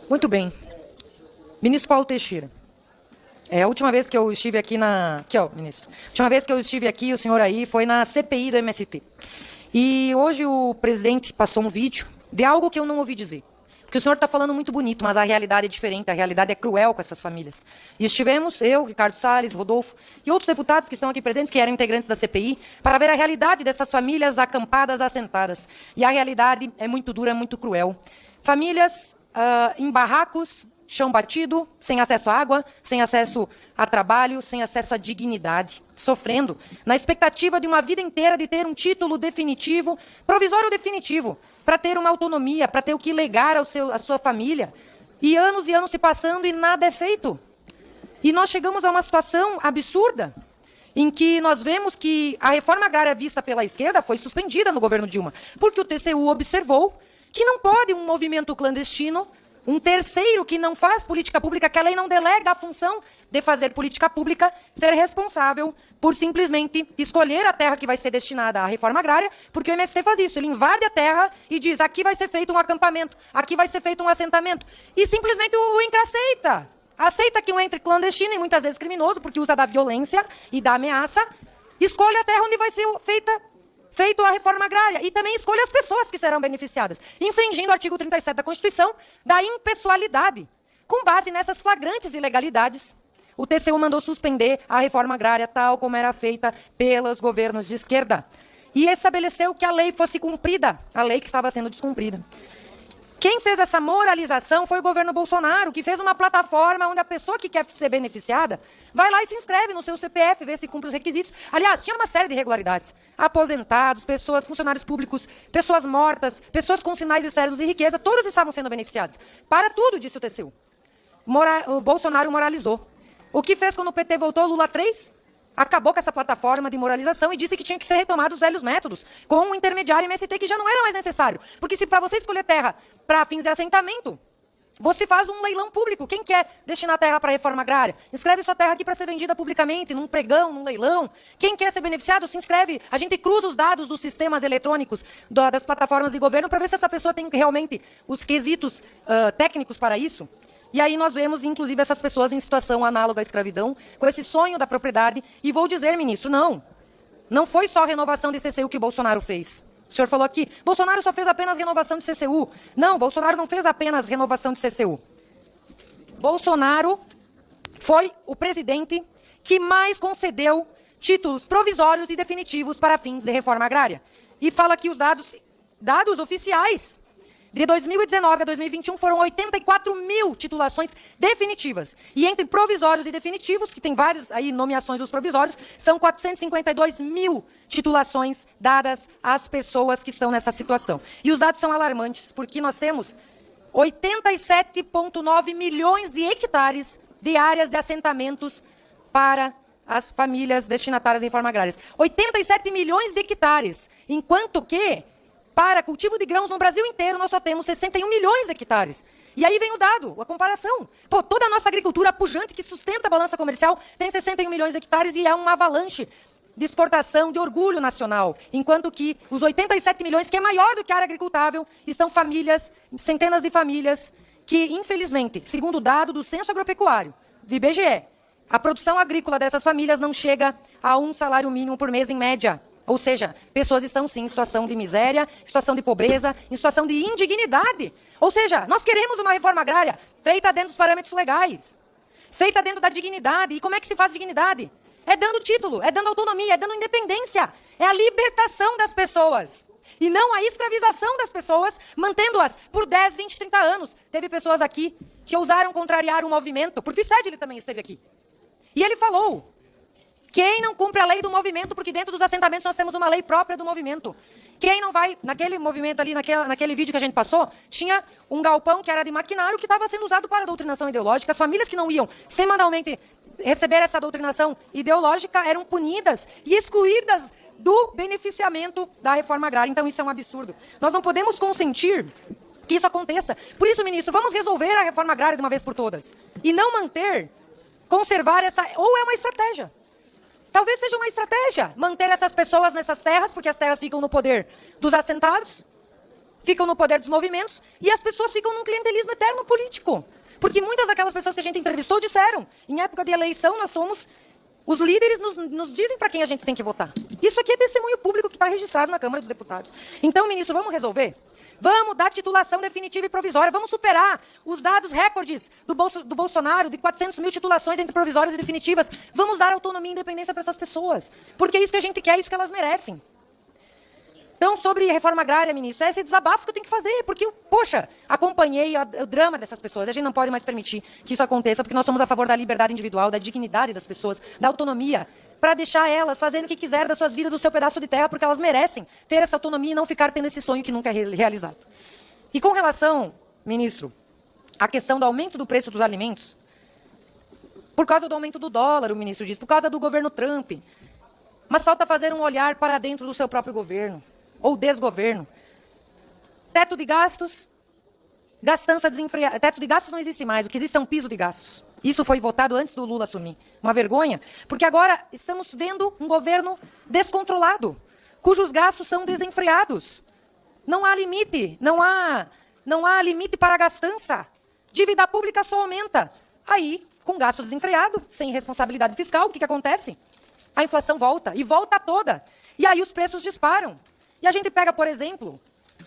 Muito bem. Ministro Paulo Teixeira. A última vez que eu estive aqui Aqui, ó, ministro. A última vez que eu estive aqui, o senhor aí, foi na CPI do MST. E hoje o presidente passou um vídeo de algo que eu não ouvi dizer. Porque o senhor está falando muito bonito, mas a realidade é diferente, a realidade é cruel com essas famílias. E estivemos, eu, Ricardo Salles, Rodolfo e outros deputados que estão aqui presentes, que eram integrantes da CPI, para ver a realidade dessas famílias acampadas, assentadas. E a realidade é muito dura, é muito cruel. Famílias em barracos, chão batido, sem acesso à água, sem acesso a trabalho, sem acesso à dignidade, sofrendo, na expectativa de uma vida inteira de ter um título definitivo, provisório definitivo, para ter uma autonomia, para ter o que legar à sua família. E anos se passando e nada é feito. E nós chegamos a uma situação absurda, em que nós vemos que a reforma agrária vista pela esquerda foi suspendida no governo Dilma, porque o TCU observou que não pode um movimento clandestino, um terceiro que não faz política pública, que a lei não delega a função de fazer política pública, ser responsável por simplesmente escolher a terra que vai ser destinada à reforma agrária, porque o MST faz isso, ele invade a terra e diz, aqui vai ser feito um acampamento, aqui vai ser feito um assentamento, e simplesmente o INCRA aceita. Aceita que um entre clandestino e muitas vezes criminoso, porque usa da violência e da ameaça, escolhe a terra onde vai ser feito a reforma agrária e também escolhe as pessoas que serão beneficiadas, infringindo o artigo 37 da Constituição da impessoalidade. Com base nessas flagrantes ilegalidades, o TCU mandou suspender a reforma agrária tal como era feita pelos governos de esquerda e estabeleceu que a lei fosse cumprida, a lei que estava sendo descumprida. Quem fez essa moralização foi o governo Bolsonaro, que fez uma plataforma onde a pessoa que quer ser beneficiada vai lá e se inscreve no seu CPF, vê se cumpre os requisitos. Aliás, tinha uma série de irregularidades. Aposentados, pessoas, funcionários públicos, pessoas mortas, pessoas com sinais externos de riqueza, todas estavam sendo beneficiadas. Para tudo, disse o TCU. O Bolsonaro moralizou. O que fez quando o PT voltou, Lula 3? Acabou com essa plataforma de moralização e disse que tinha que ser retomados os velhos métodos, com um intermediário MST que já não era mais necessário. Porque se para você escolher terra para fins de assentamento, você faz um leilão público. Quem quer destinar terra para a reforma agrária? Inscreve sua terra aqui para ser vendida publicamente, num pregão, num leilão. Quem quer ser beneficiado, se inscreve. A gente cruza os dados dos sistemas eletrônicos das plataformas de governo para ver se essa pessoa tem realmente os quesitos técnicos para isso. E aí nós vemos, inclusive, essas pessoas em situação análoga à escravidão, com esse sonho da propriedade. E vou dizer, ministro, não foi só a renovação de CCU que o Bolsonaro fez. O senhor falou aqui, Bolsonaro só fez apenas renovação de CCU. Não, Bolsonaro não fez apenas renovação de CCU. Bolsonaro foi o presidente que mais concedeu títulos provisórios e definitivos para fins de reforma agrária. E fala aqui os dados oficiais. De 2019 a 2021 foram 84 mil titulações definitivas. E entre provisórios e definitivos, que tem várias aí nomeações dos provisórios, são 452 mil titulações dadas às pessoas que estão nessa situação. E os dados são alarmantes, porque nós temos 87,9 milhões de hectares de áreas de assentamentos para as famílias destinatárias de reforma agrária. 87 milhões de hectares, enquanto que para cultivo de grãos no Brasil inteiro, nós só temos 61 milhões de hectares. E aí vem o dado, a comparação. Pô, toda a nossa agricultura pujante que sustenta a balança comercial tem 61 milhões de hectares e é uma avalanche de exportação, de orgulho nacional. Enquanto que os 87 milhões, que é maior do que a área agricultável, estão famílias, centenas de famílias, que infelizmente, segundo o dado do Censo Agropecuário, do IBGE, a produção agrícola dessas famílias não chega a um salário mínimo por mês em média. Ou seja, pessoas estão, sim, em situação de miséria, em situação de pobreza, em situação de indignidade. Ou seja, nós queremos uma reforma agrária feita dentro dos parâmetros legais, feita dentro da dignidade. E como é que se faz dignidade? É dando título, é dando autonomia, é dando independência. É a libertação das pessoas. E não a escravização das pessoas, mantendo-as por 10, 20, 30 anos. Teve pessoas aqui que ousaram contrariar o movimento, porque o Sede também esteve aqui. E ele falou: quem não cumpre a lei do movimento, porque dentro dos assentamentos nós temos uma lei própria do movimento. Quem não vai, naquele movimento ali, naquele vídeo que a gente passou, tinha um galpão que era de maquinário que estava sendo usado para a doutrinação ideológica. As famílias que não iam semanalmente receber essa doutrinação ideológica eram punidas e excluídas do beneficiamento da reforma agrária. Então isso é um absurdo. Nós não podemos consentir que isso aconteça. Por isso, ministro, vamos resolver a reforma agrária de uma vez por todas. E não conservar essa... Ou é uma estratégia. Talvez seja uma estratégia manter essas pessoas nessas terras, porque as terras ficam no poder dos assentados, ficam no poder dos movimentos e as pessoas ficam num clientelismo eterno político. Porque muitas daquelas pessoas que a gente entrevistou disseram, em época de eleição nós somos... Os líderes nos dizem para quem a gente tem que votar. Isso aqui é testemunho público que está registrado na Câmara dos Deputados. Então, ministro, vamos resolver? Vamos dar titulação definitiva e provisória. Vamos superar os dados recordes do Bolsonaro, de 400 mil titulações entre provisórias e definitivas. Vamos dar autonomia e independência para essas pessoas. Porque é isso que a gente quer, é isso que elas merecem. Então, sobre reforma agrária, ministro, é esse desabafo que eu tenho que fazer, porque eu, poxa, acompanhei o drama dessas pessoas. A gente não pode mais permitir que isso aconteça, porque nós somos a favor da liberdade individual, da dignidade das pessoas, da autonomia, para deixar elas fazendo o que quiser das suas vidas, do seu pedaço de terra, porque elas merecem ter essa autonomia e não ficar tendo esse sonho que nunca é realizado. E com relação, ministro, à questão do aumento do preço dos alimentos, por causa do aumento do dólar, o ministro diz, por causa do governo Trump, mas falta fazer um olhar para dentro do seu próprio governo, ou desgoverno. Teto de gastos, gastança desenfreada. Teto de gastos não existe mais, o que existe é um piso de gastos. Isso foi votado antes do Lula assumir. Uma vergonha, porque agora estamos vendo um governo descontrolado, cujos gastos são desenfreados. Não há limite, não há limite para a gastança. Dívida pública só aumenta. Aí, com gasto desenfreado, sem responsabilidade fiscal, o que acontece? A inflação volta, e volta toda. E aí os preços disparam. E a gente pega, por exemplo,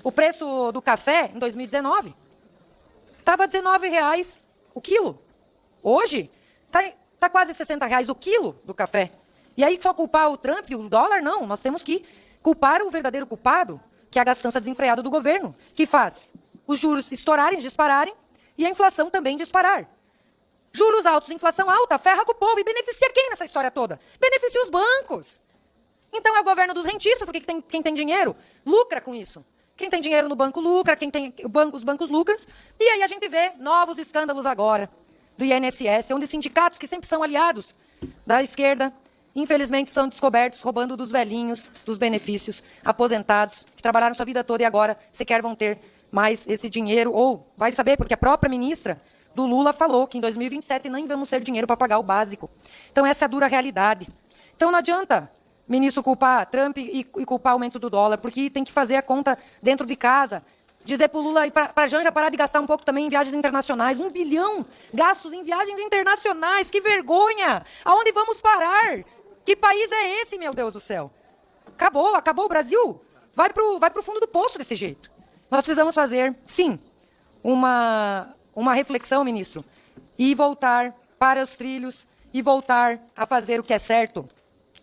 o preço do café em 2019. Estava R$19 o quilo. Hoje, tá quase R$60 o quilo do café. E aí só culpar o Trump e o dólar? Não, nós temos que culpar o verdadeiro culpado, que é a gastança desenfreada do governo, que faz os juros estourarem, dispararem, e a inflação também disparar. Juros altos, inflação alta, ferra com o povo. E beneficia quem nessa história toda? Beneficia os bancos. Então é o governo dos rentistas, porque quem tem dinheiro lucra com isso. Quem tem dinheiro no banco lucra, os bancos lucram. E aí a gente vê novos escândalos agora do INSS, onde sindicatos que sempre são aliados da esquerda, infelizmente são descobertos roubando dos velhinhos, dos benefícios, aposentados, que trabalharam sua vida toda e agora sequer vão ter mais esse dinheiro, ou vai saber, porque a própria ministra do Lula falou que em 2027 nem vamos ter dinheiro para pagar o básico. Então essa é a dura realidade. Então não adianta, ministro, culpar Trump e culpar o aumento do dólar, porque tem que fazer a conta dentro de casa. Dizer para o Lula e para a Janja parar de gastar um pouco também em viagens internacionais. 1 bilhão gastos em viagens internacionais. Que vergonha! Aonde vamos parar? Que país é esse, meu Deus do céu? Acabou o Brasil. Vai pro fundo do poço desse jeito. Nós precisamos fazer, sim, uma reflexão, ministro, e voltar para os trilhos e voltar a fazer o que é certo.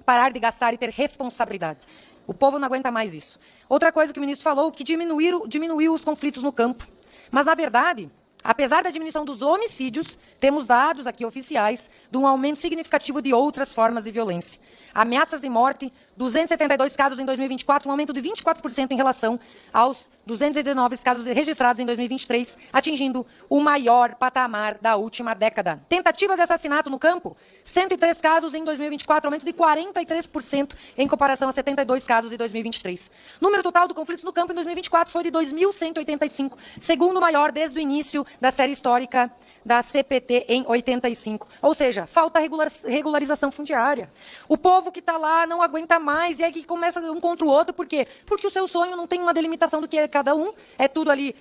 Parar de gastar e ter responsabilidade. O povo não aguenta mais isso. Outra coisa que o ministro falou, que diminuiu os conflitos no campo. Mas, na verdade, apesar da diminuição dos homicídios, temos dados aqui oficiais de um aumento significativo de outras formas de violência. Ameaças de morte, 272 casos em 2024, um aumento de 24% em relação aos 219 casos registrados em 2023, atingindo o maior patamar da última década. Tentativas de assassinato no campo, 103 casos em 2024, aumento de 43% em comparação a 72 casos em 2023. Número total de conflitos no campo em 2024 foi de 2.185, segundo maior desde o início da série histórica da CPT em 85. Ou seja, falta regularização fundiária. O povo que está lá não aguenta mais, e aí que começa um contra o outro. Por quê? Porque o seu sonho não tem uma delimitação do que é cada um, é tudo ali,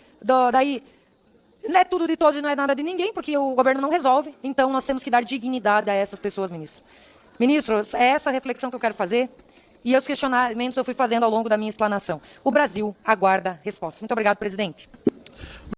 daí, não é tudo de todos e não é nada de ninguém, porque o governo não resolve. Então, nós temos que dar dignidade a essas pessoas, ministro. Ministro, é essa reflexão que eu quero fazer, e os questionamentos eu fui fazendo ao longo da minha explanação. O Brasil aguarda respostas. Muito obrigado, presidente.